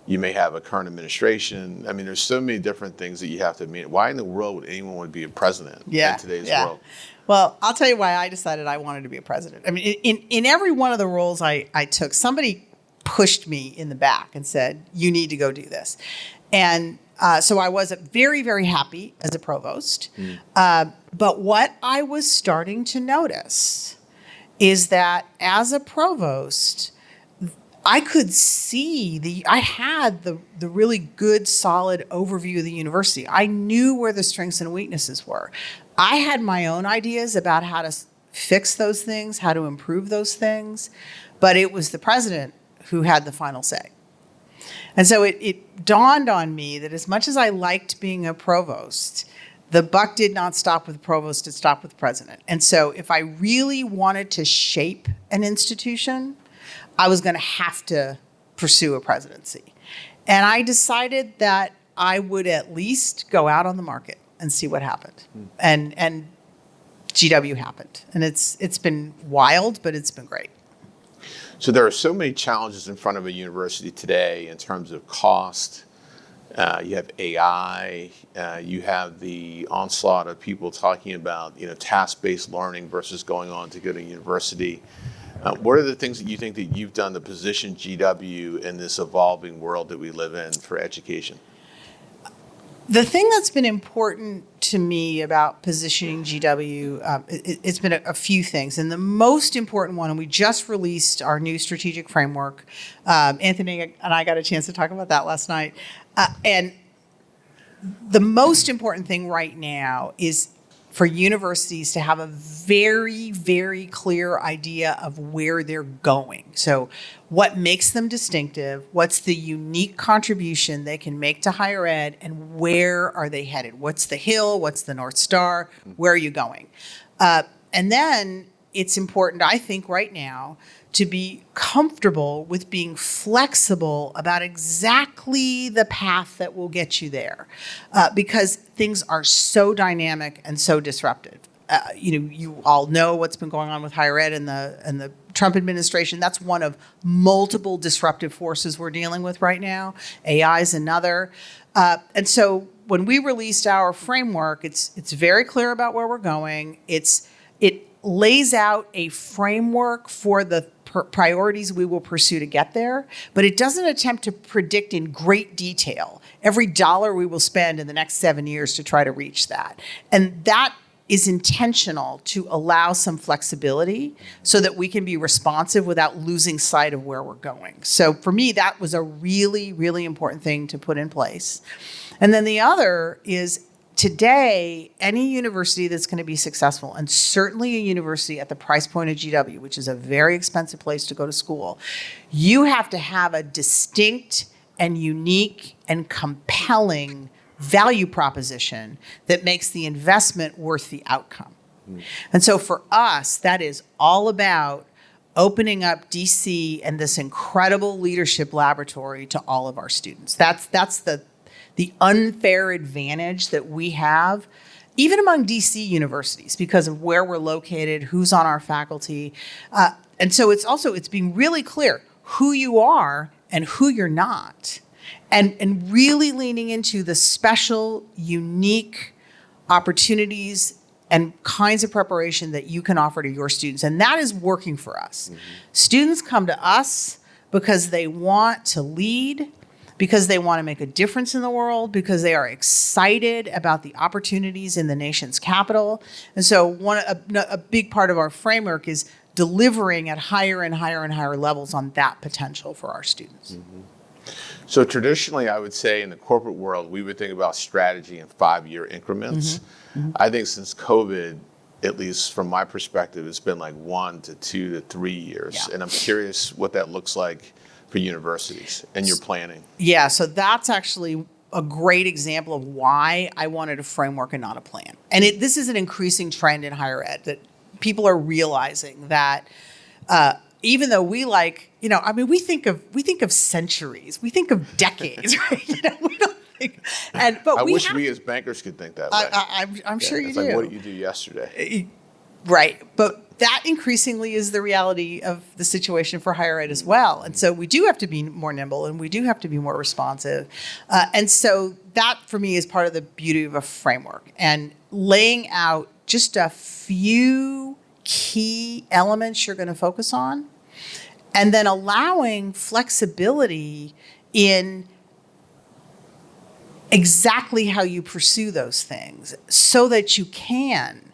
[SPEAKER 1] you may have a current administration. I mean, there's so many different things that you have to meet. Why in the world would anyone want to be a president in today's world?
[SPEAKER 2] Well, I'll tell you why I decided I wanted to be a president. I mean, in every one of the roles I took, somebody pushed me in the back and said, you need to go do this. And so I was very, very happy as a provost. But what I was starting to notice is that as a provost, I could see I had the really good, solid overview of the university. I knew where the strengths and weaknesses were. I had my own ideas about how to fix those things, how to improve those things, but it was the president who had the final say. And so it dawned on me that as much as I liked being a provost, the buck did not stop with the provost, it stopped with the president. And so if I really wanted to shape an institution, I was going to have to pursue a presidency. And I decided that I would at least go out on the market and see what happened. And GW happened. And it's been wild, but it's been great.
[SPEAKER 1] So there are so many challenges in front of a university today in terms of cost. You have AI. You have the onslaught of people talking about task-based learning versus going on to go to university. What are the things that you think that you've done to position GW in this evolving world that we live in for education?
[SPEAKER 2] The thing that's been important to me about positioning GW, it's been a few things. And the most important one, and we just released our new strategic framework. Anthony and I got a chance to talk about that last night. And the most important thing right now is for universities to have a very, very clear idea of where they're going. So what makes them distinctive, what's the unique contribution they can make to higher ed, and where are they headed? What's the hill? What's the North Star? Where are you going? And then it's important, I think, right now to be comfortable with being flexible about exactly the path that will get you there, because things are so dynamic and so disruptive. You all know what's been going on with higher ed and the Trump administration. That's one of multiple disruptive forces we're dealing with right now. AI is another. And so when we released our framework, it's very clear about where we're going. It lays out a framework for the priorities we will pursue to get there, but it doesn't attempt to predict in great detail every dollar we will spend in the next 7 years to try to reach that. And that is intentional to allow some flexibility so that we can be responsive without losing sight of where we're going. So for me, that was a really, really important thing to put in place. And then the other is, today, any university that's going to be successful, and certainly a university at the price point of GW, which is a very expensive place to go to school, you have to have a distinct and unique and compelling value proposition that makes the investment worth the outcome. And so for us, that is all about opening up DC and this incredible leadership laboratory to all of our students. That's the unfair advantage that we have, even among DC universities, because of where we're located, who's on our faculty. And so it's being really clear who you are and who you're not. And really leaning into the special, unique opportunities and kinds of preparation that you can offer to your students. And that is working for us. Mm-hmm. Students come to us because they want to lead, because they want to make a difference in the world, because they are excited about the opportunities in the nation's capital. And so a big part of our framework is delivering at higher and higher and higher levels on that potential for our students.
[SPEAKER 1] Mm-hmm. So traditionally, I would say in the corporate world, we would think about strategy in 5-year increments. Mm-hmm. Mm-hmm. I think since COVID, at least from my perspective, it's been like 1 to 2 to 3 years. Yeah. And I'm curious what that looks like for universities and your planning.
[SPEAKER 2] Yeah, so that's actually a great example of why I wanted a framework and not a plan. And this is an increasing trend in higher ed, that people are realizing that even though we we think of centuries, we think of decades, right? We don't think. But
[SPEAKER 1] I wish we as bankers could think that way.
[SPEAKER 2] I'm sure you
[SPEAKER 1] it's
[SPEAKER 2] do.
[SPEAKER 1] Like, what did you do yesterday?
[SPEAKER 2] Right, but that increasingly is the reality of the situation for higher ed as well. And so we do have to be more nimble, and we do have to be more responsive. And so that, for me, is part of the beauty of a framework, and laying out just a few key elements you're going to focus on, and then allowing flexibility in exactly how you pursue those things so that you can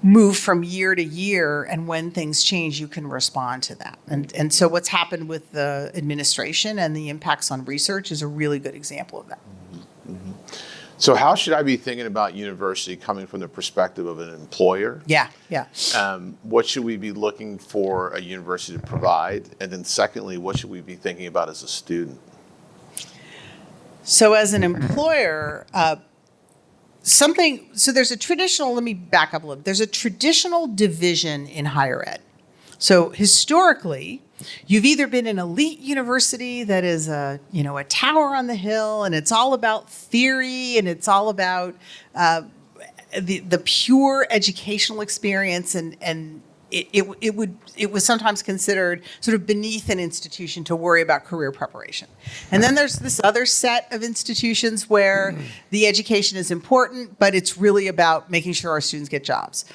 [SPEAKER 2] move from year to year, and when things change, you can respond to that. And so what's happened with the administration and the impacts on research is a really good example of that.
[SPEAKER 1] Mm-hmm. Mm-hmm. So how should I be thinking about university coming from the perspective of an employer?
[SPEAKER 2] Yeah.
[SPEAKER 1] What should we be looking for a university to provide? And then secondly, what should we be thinking about as a student?
[SPEAKER 2] So as an employer, there's a traditional, let me back up a little. There's a traditional division in higher ed. So historically, you've either been an elite university that is a tower on the hill, and it's all about theory, and it's all about the pure educational experience, and it was sometimes considered sort of beneath an institution to worry about career preparation. And then there's this other set of institutions where the education is important, but it's really about making sure our students get jobs.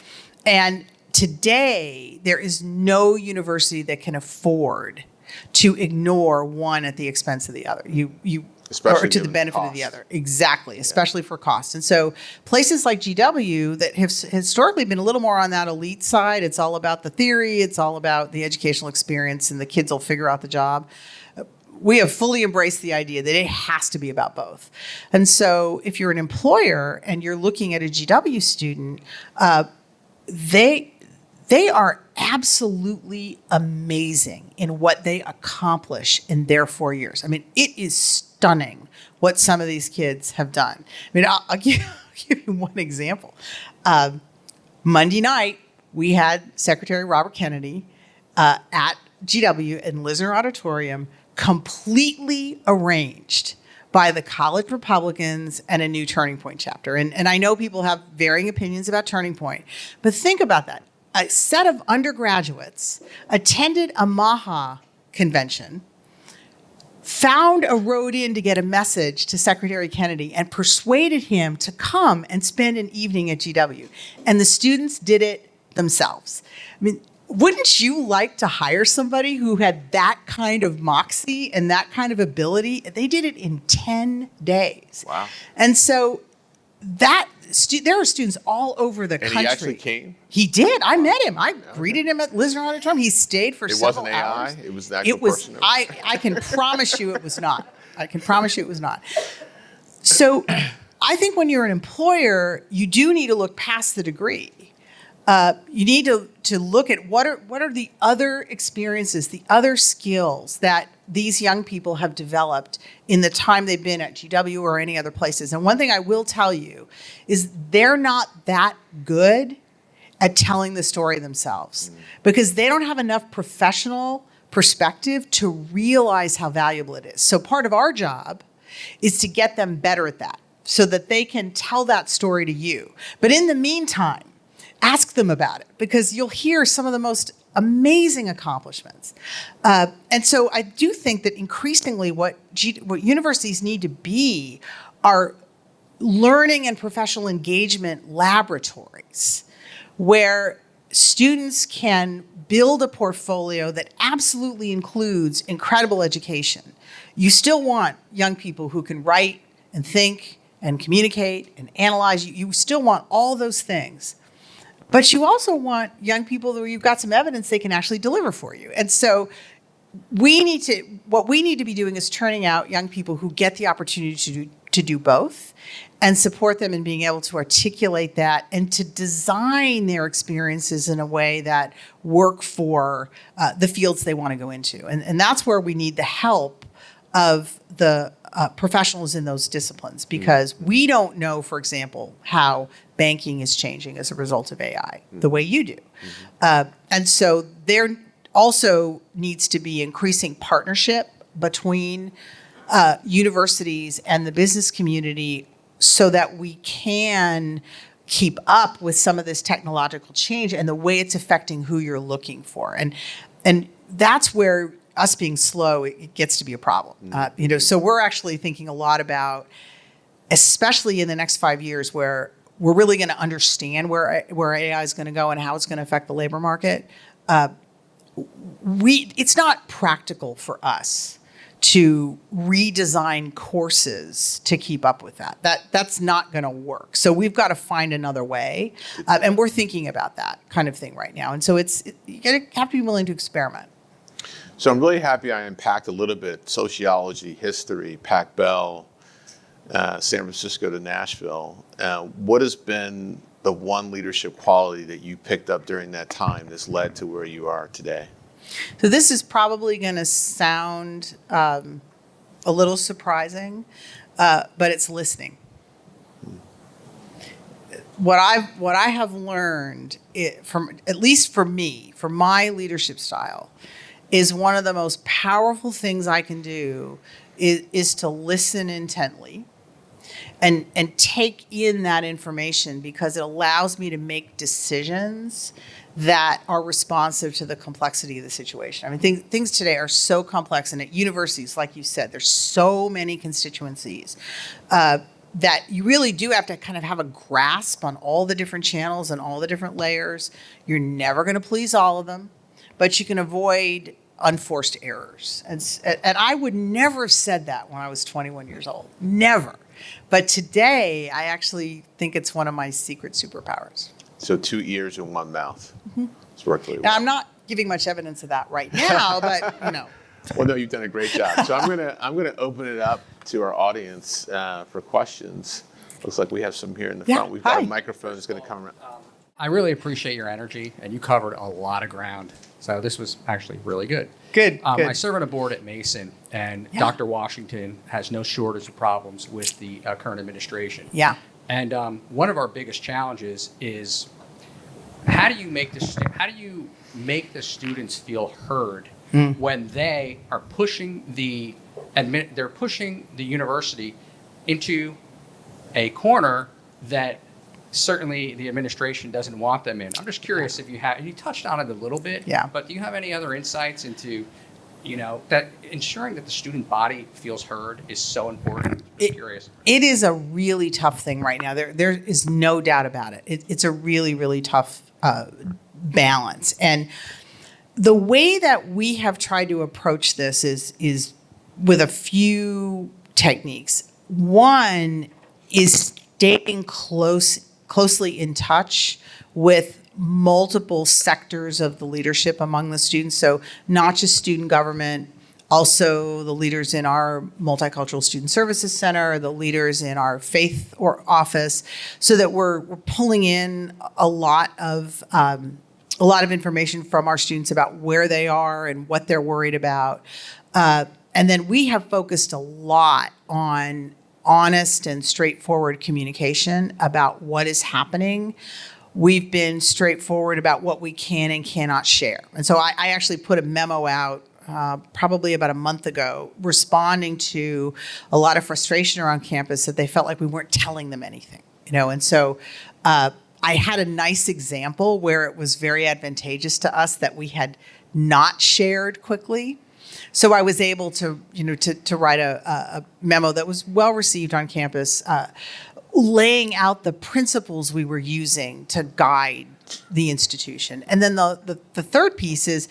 [SPEAKER 2] And today, there is no university that can afford to ignore one at the expense of the other. Or to the benefit of the other. Exactly, especially for cost. And so places like GW that have historically been a little more on that elite side, it's all about the theory, it's all about the educational experience, and the kids will figure out the job. We have fully embraced the idea that it has to be about both. And so if you're an employer and you're looking at a GW student, they are absolutely amazing in what they accomplish in their 4 years. I mean, it is stunning what some of these kids have done. I mean, I'll give you one example. Monday night, we had Secretary Robert Kennedy, at GW in Lisner Auditorium, completely arranged by the college Republicans and a new Turning Point chapter. And I know people have varying opinions about Turning Point, but think about that. A set of undergraduates attended a MAHA convention, found a road in to get a message to Secretary Kennedy, and persuaded him to come and spend an evening at GW. And the students did it themselves. I mean, wouldn't you like to hire somebody who had that kind of moxie and that kind of ability? They did it in 10 days.
[SPEAKER 1] Wow.
[SPEAKER 2] And so there are students all over the country.
[SPEAKER 1] And he actually came?
[SPEAKER 2] He did. I met him. I greeted him at Lisner Auditorium. He stayed for several hours.
[SPEAKER 1] It wasn't AI? It was the actual person?
[SPEAKER 2] I can promise you it was not. I can promise you it was not. So I think when you're an employer, you do need to look past the degree. You need to look at what are the other experiences, the other skills that these young people have developed in the time they've been at GW or any other places. And one thing I will tell you is they're not that good at telling the story themselves because they don't have enough professional perspective to realize how valuable it is. So part of our job is to get them better at that so that they can tell that story to you. But in the meantime, ask them about it because you'll hear some of the most amazing accomplishments. And so I do think that increasingly what universities need to be are learning and professional engagement laboratories where students can build a portfolio that absolutely includes incredible education. You still want young people who can write and think and communicate and analyze. You still want all those things. But you also want young people where you've got some evidence they can actually deliver for you. And so what we need to be doing is turning out young people who get the opportunity to do both and support them in being able to articulate that and to design their experiences in a way that work for the fields they want to go into. And that's where we need the help of the professionals in those disciplines because we don't know, for example, how banking is changing as a result of AI the way you do. And so there also needs to be increasing partnership between universities and the business community so that we can keep up with some of this technological change and the way it's affecting who you're looking for. And that's where us being slow, it gets to be a problem. So we're actually thinking a lot about, especially in the next 5 years, where we're really going to understand where AI is going to go and how it's going to affect the labor market. It's not practical for us to redesign courses to keep up with that. That's not going to work. So we've got to find another way, and we're thinking about that kind of thing right now. And so you have to be willing to experiment.
[SPEAKER 1] So I'm really happy I unpacked a little bit sociology, history, Pac-Bell, San Francisco to Nashville. What has been the one leadership quality that you picked up during that time that's led to where you are today?
[SPEAKER 2] So this is probably going to sound a little surprising, but it's listening. What I have learned from, at least for me, for my leadership style, is one of the most powerful things I can do is to listen intently and take in that information because it allows me to make decisions that are responsive to the complexity of the situation. I mean, things today are so complex, and at universities, like you said, there's so many constituencies that you really do have to kind of have a grasp on all the different channels and all the different layers. You're never going to please all of them, but you can avoid unforced errors. And I would never have said that when I was 21 years old. Never. But today, I actually think it's one of my secret superpowers.
[SPEAKER 1] So 2 ears and 1 mouth.
[SPEAKER 2] Mm-hmm.
[SPEAKER 1] It's worked really
[SPEAKER 2] Now,
[SPEAKER 1] well.
[SPEAKER 2] I'm not giving much evidence of that right now, but
[SPEAKER 1] Well, no, you've done a great job. So I'm gonna open it up to our audience for questions. Looks like we have some here in the front. We've got a microphone that's going to come around.
[SPEAKER 3] I really appreciate your energy, and you covered a lot of ground. So this was actually really good.
[SPEAKER 2] Good.
[SPEAKER 3] I serve on a board at Mason, and Dr. Washington has no shortage of problems with the current administration.
[SPEAKER 2] Yeah.
[SPEAKER 3] And one of our biggest challenges is how do you make the students feel heard when they are pushing they're pushing the university into a corner that certainly the administration doesn't want them in? I'm just curious if you touched on it a little bit,
[SPEAKER 2] Yeah.
[SPEAKER 3] but do you have any other insights into, that ensuring that the student body feels heard is so important? Just curious.
[SPEAKER 2] It is a really tough thing right now. There is no doubt about it. It's a really, really tough balance. And the way that we have tried to approach this is with a few techniques. One is staying closely in touch with multiple sectors of the leadership among the students. So not just student government, also the leaders in our Multicultural Student Services Center, the leaders in our faith or office, so that we're pulling in a lot of information from our students about where they are and what they're worried about. And then we have focused a lot on honest and straightforward communication about what is happening. We've been straightforward about what we can and cannot share. And so I actually put a memo out probably about a month ago, responding to a lot of frustration around campus that they felt like we weren't telling them anything, And so I had a nice example where it was very advantageous to us that we had not shared quickly. So I was able to write a memo that was well received on campus, laying out the principles we were using to guide the institution. And then the third piece is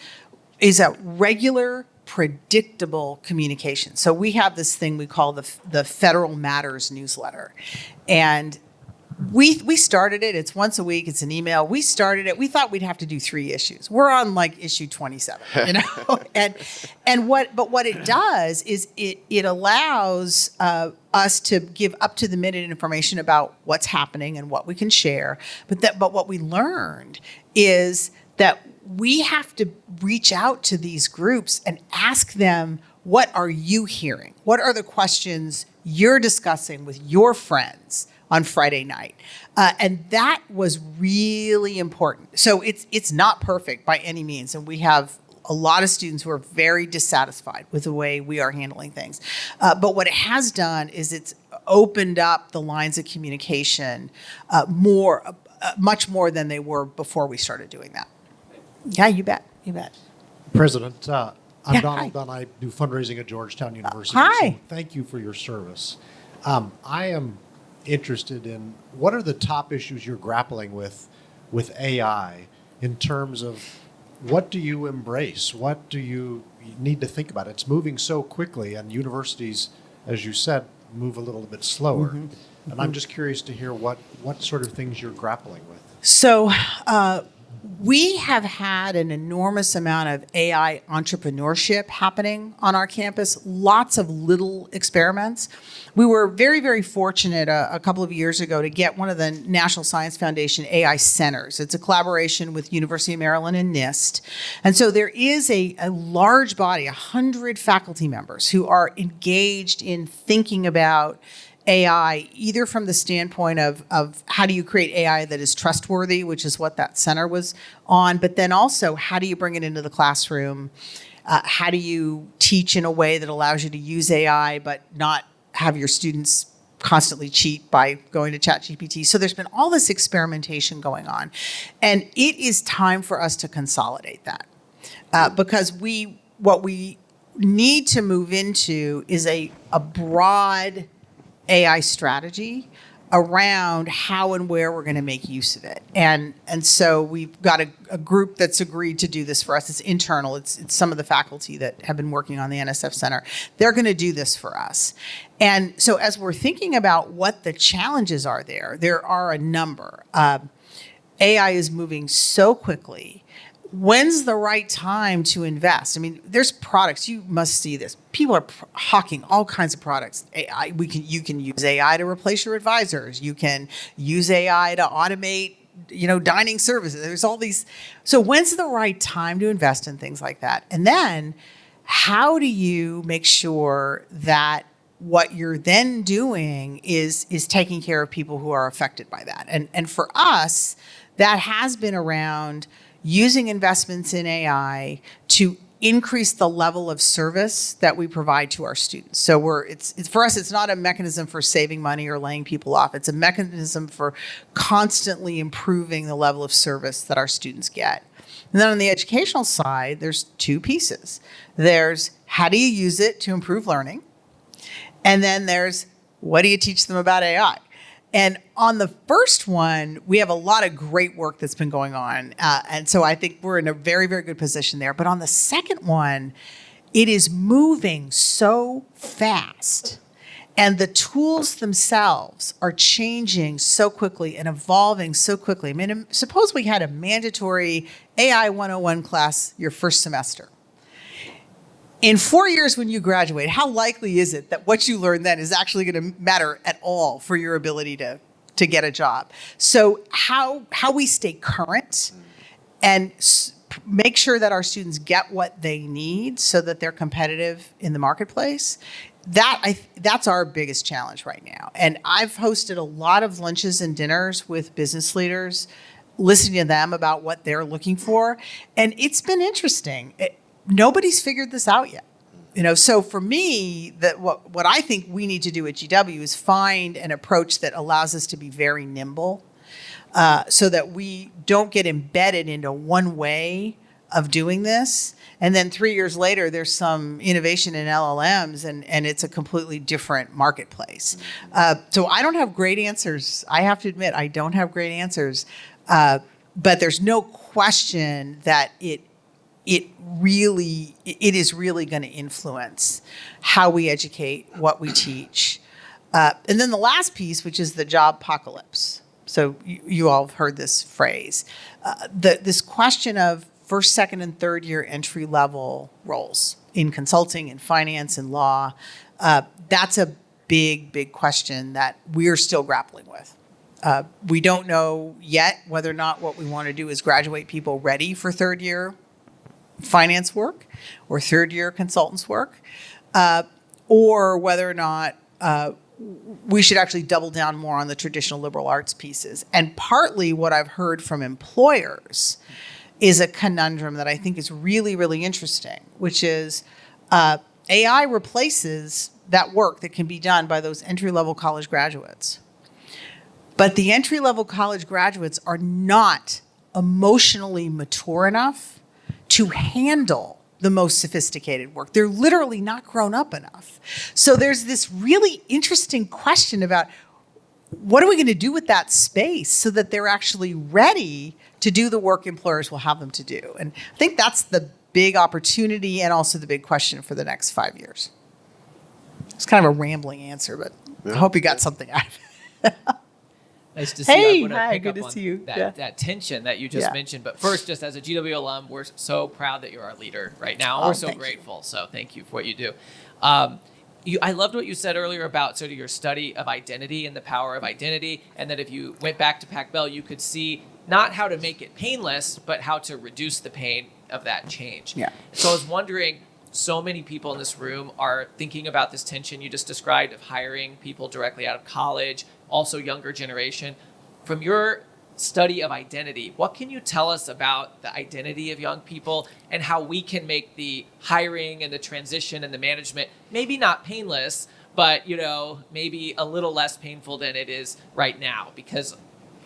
[SPEAKER 2] a regular, predictable communication. So we have this thing we call the Federal Matters newsletter. And we started it. It's once a week. It's an email. We started it. We thought we'd have to do 3 issues. We're on like issue 27, and what it does is it allows us to give up to the minute information about what's happening and what we can share. But what we learned is that we have to reach out to these groups and ask them, what are you hearing? What are the questions you're discussing with your friends on Friday night? And that was really important. So it's not perfect by any means. And we have a lot of students who are very dissatisfied with the way we are handling things. But what it has done is it's opened up the lines of communication much more than they were before we started doing that. Yeah, you bet. You bet.
[SPEAKER 4] President, I'm
[SPEAKER 2] Yeah,
[SPEAKER 4] Donald
[SPEAKER 2] hi.
[SPEAKER 4] Dunn. I do fundraising at Georgetown University.
[SPEAKER 2] Hi.
[SPEAKER 4] So thank you for your service. I am interested in what are the top issues you're grappling with AI in terms of what do you embrace? What do you need to think about? It's moving so quickly, and universities, as you said, move a little bit slower. And I'm just curious to hear what sort of things you're grappling with.
[SPEAKER 2] So we have had an enormous amount of AI entrepreneurship happening on our campus, lots of little experiments. We were very, very fortunate a couple of years ago to get one of the National Science Foundation AI centers. It's a collaboration with University of Maryland and NIST. And so there is a large body, 100 faculty members who are engaged in thinking about AI, either from the standpoint of how do you create AI that is trustworthy, which is what that center was on, but then also how do you bring it into the classroom? How do you teach in a way that allows you to use AI but not have your students constantly cheat by going to ChatGPT? So there's been all this experimentation going on. And it is time for us to consolidate that. Because what we need to move into is a broad AI strategy around how and where we're going to make use of it. And so we've got a group that's agreed to do this for us. It's internal. It's some of the faculty that have been working on the NSF Center. They're going to do this for us. And so as we're thinking about what the challenges are there are a number. AI is moving so quickly. When's the right time to invest? I mean, there's products, you must see this. People are hawking all kinds of products. AI, you can use AI to replace your advisors. You can use AI to automate, dining services. There's all these. So when's the right time to invest in things like that? And then how do you make sure that what you're then doing is taking care of people who are affected by that? And for us, that has been around using investments in AI to increase the level of service that we provide to our students. So it's for us, it's not a mechanism for saving money or laying people off. It's a mechanism for constantly improving the level of service that our students get. And then on the educational side, there's two pieces. There's how do you use it to improve learning? And then there's what do you teach them about AI? And on the first one, we have a lot of great work that's been going on. And so I think we're in a very, very good position there. But on the second one, it is moving so fast. And the tools themselves are changing so quickly and evolving so quickly. I mean, suppose we had a mandatory AI 101 class your first semester. In 4 years when you graduate, how likely is it that what you learn then is actually going to matter at all for your ability to get a job? So how we stay current and make sure that our students get what they need so that they're competitive in the marketplace, that's our biggest challenge right now. And I've hosted a lot of lunches and dinners with business leaders, listening to them about what they're looking for. And it's been interesting. Nobody's figured this out yet. So for me, what I think we need to do at GW is find an approach that allows us to be very nimble, so that we don't get embedded into one way of doing this. And then 3 years later, there's some innovation in LLMs and it's a completely different marketplace. So I don't have great answers. I have to admit, I don't have great answers. But there's no question that it is really going to influence how we educate, what we teach. And then the last piece, which is the job apocalypse. So you all have heard this phrase. This question of first, second, and third year entry level roles in consulting, in finance, and law. That's a big, big question that we're still grappling with. We don't know yet whether or not what we want to do is graduate people ready for third year finance work or third year consultants work, or whether or not we should actually double down more on the traditional liberal arts pieces. And partly what I've heard from employers is a conundrum that I think is really, really interesting, which is AI replaces that work that can be done by those entry-level college graduates. But the entry-level college graduates are not emotionally mature enough to handle the most sophisticated work. They're literally not grown up enough. So there's this really interesting question about what are we going to do with that space so that they're actually ready to do the work employers will have them to do. And I think that's the big opportunity and also the big question for the next 5 years. It's kind of a rambling answer, but I hope you got something out of it.
[SPEAKER 5] Nice to see
[SPEAKER 2] Hey,
[SPEAKER 5] you. I want
[SPEAKER 2] hi,
[SPEAKER 5] to pick
[SPEAKER 2] good
[SPEAKER 5] up
[SPEAKER 2] to
[SPEAKER 5] on
[SPEAKER 2] see you.
[SPEAKER 5] that tension that you just mentioned. But first, just as a GW alum, we're so proud that you're our leader right now. We're so grateful. So thank you for what you do. I loved what you said earlier about sort of your study of identity and the power of identity, and that if you went back to Pac Bell, you could see not how to make it painless, but how to reduce the pain of that change.
[SPEAKER 2] Yeah.
[SPEAKER 5] So I was wondering, so many people in this room are thinking about this tension you just described of hiring people directly out of college, also younger generation. From your study of identity, what can you tell us about the identity of young people and how we can make the hiring and the transition and the management maybe not painless, but maybe a little less painful than it is right now? Because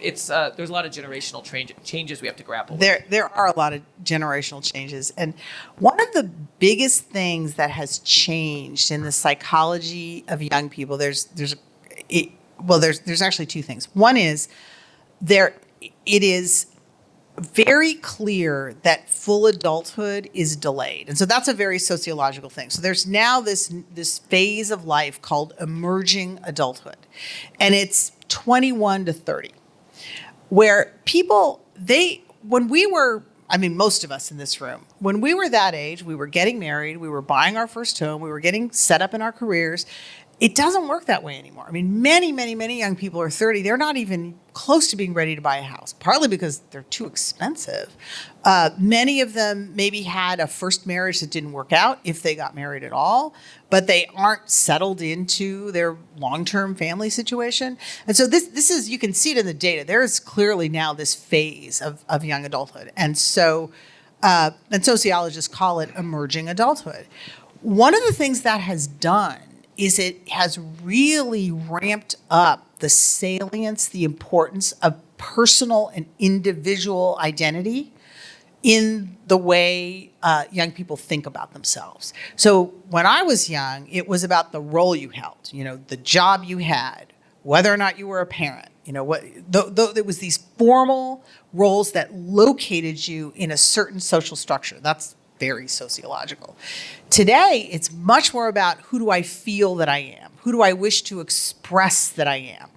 [SPEAKER 5] it's there's a lot of generational changes we have to grapple with.
[SPEAKER 2] There are a lot of generational changes, and one of the biggest things that has changed in the psychology of young people, there's actually two things. One is it is very clear that full adulthood is delayed. And so that's a very sociological thing. So there's now this phase of life called emerging adulthood. And it's 21 to 30, where people, most of us in this room, when we were that age, we were getting married, we were buying our first home, we were getting set up in our careers, It doesn't work that way anymore. I mean, many, many, many young people are 30. They're not even close to being ready to buy a house, partly because they're too expensive. Many of them maybe had a first marriage that didn't work out, if they got married at all, but they aren't settled into their long-term family situation. And so this is, you can see it in the data. There is clearly now this phase of young adulthood. And so, and sociologists call it emerging adulthood. One of the things that has done is it has really ramped up the salience, the importance of personal and individual identity in the way young people think about themselves. So when I was young, it was about the role you held, the job you had, whether or not you were a parent, there was these formal roles that located you in a certain social structure. That's very sociological. Today, it's much more about who do I feel that I am? Who do I wish to express that I am?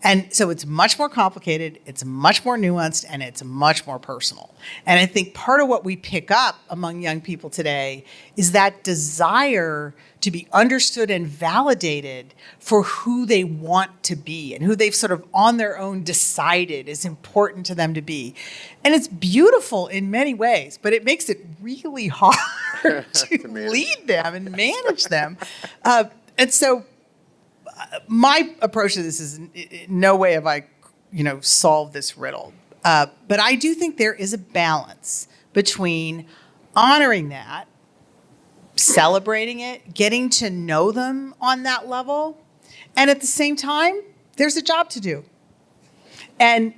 [SPEAKER 2] And so it's much more complicated, it's much more nuanced, and it's much more personal. And I think part of what we pick up among young people today is that desire to be understood and validated for who they want to be and who they've sort of on their own decided is important to them to be. And it's beautiful in many ways, but it makes it really hard to lead them and manage them. And so my approach to this is in no way have I, solved this riddle. But I do think there is a balance between honoring that, celebrating it, getting to know them on that level, and at the same time, there's a job to do. And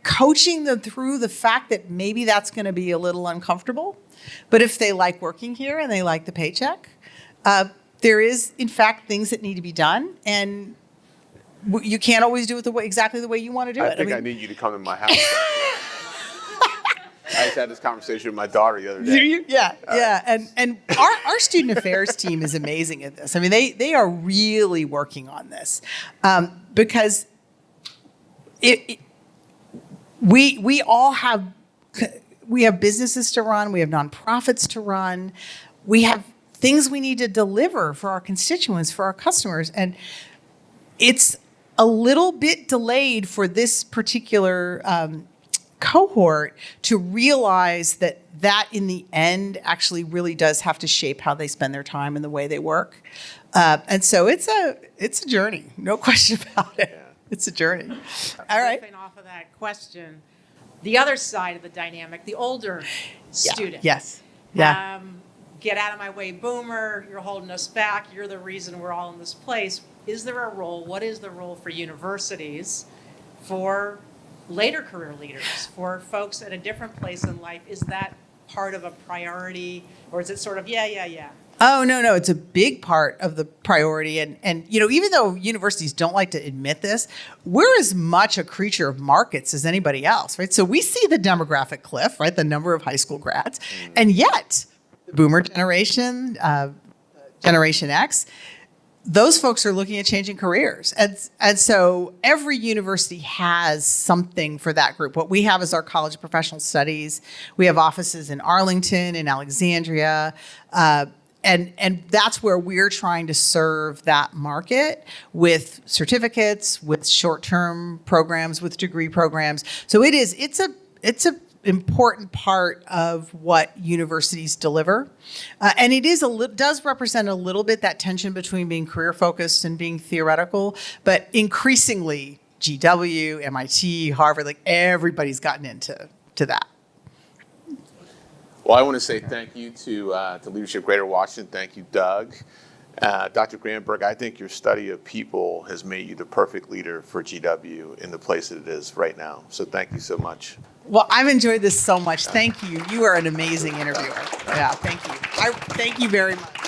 [SPEAKER 2] coaching them through the fact that maybe that's going to be a little uncomfortable, but if they like working here and they like the paycheck, there is, in fact, things that need to be done, and you can't always do it exactly the way you want to do it.
[SPEAKER 1] I need you to come to my house. I just had this conversation with my daughter the other day.
[SPEAKER 2] Do you? Yeah. And our student affairs team is amazing at this. I mean, they are really working on this because we all have businesses to run, we have nonprofits to run, we have things we need to deliver for our constituents, for our customers. And it's a little bit delayed for this particular cohort to realize that in the end actually really does have to shape how they spend their time and the way they work. And so it's a journey, no question about it. It's a journey. All right.
[SPEAKER 6] Riffing off of that question, the other side of the dynamic, the older student.
[SPEAKER 2] Yes. Yeah.
[SPEAKER 6] Get out of my way, boomer, you're holding us back, you're the reason we're all in this place. Is there a role? What is the role for universities for later career leaders, for folks at a different place in life? Is that part of a priority, or is it sort of, yeah?
[SPEAKER 2] Oh, no, it's a big part of the priority. And even though universities don't like to admit this, we're as much a creature of markets as anybody else, right? So we see the demographic cliff, right? The number of high school grads. And yet, the boomer generation, Generation X, those folks are looking at changing careers. And so every university has something for that group. What we have is our College of Professional Studies. We have offices in Arlington, in Alexandria, and that's where we're trying to serve that market with certificates, with short-term programs, with degree programs. So it's a important part of what universities deliver. And it does represent a little bit that tension between being career focused and being theoretical, but increasingly GW, MIT, Harvard, like everybody's gotten into that.
[SPEAKER 1] Well, I want to say thank you to Leadership Greater Washington. Thank you, Doug. Dr. Granberg, I think your study of people has made you the perfect leader for GW in the place that it is right now. So thank you so much.
[SPEAKER 2] Well, I've enjoyed this so much. Thank you. You are an amazing interviewer. Yeah, thank you. Thank you very much.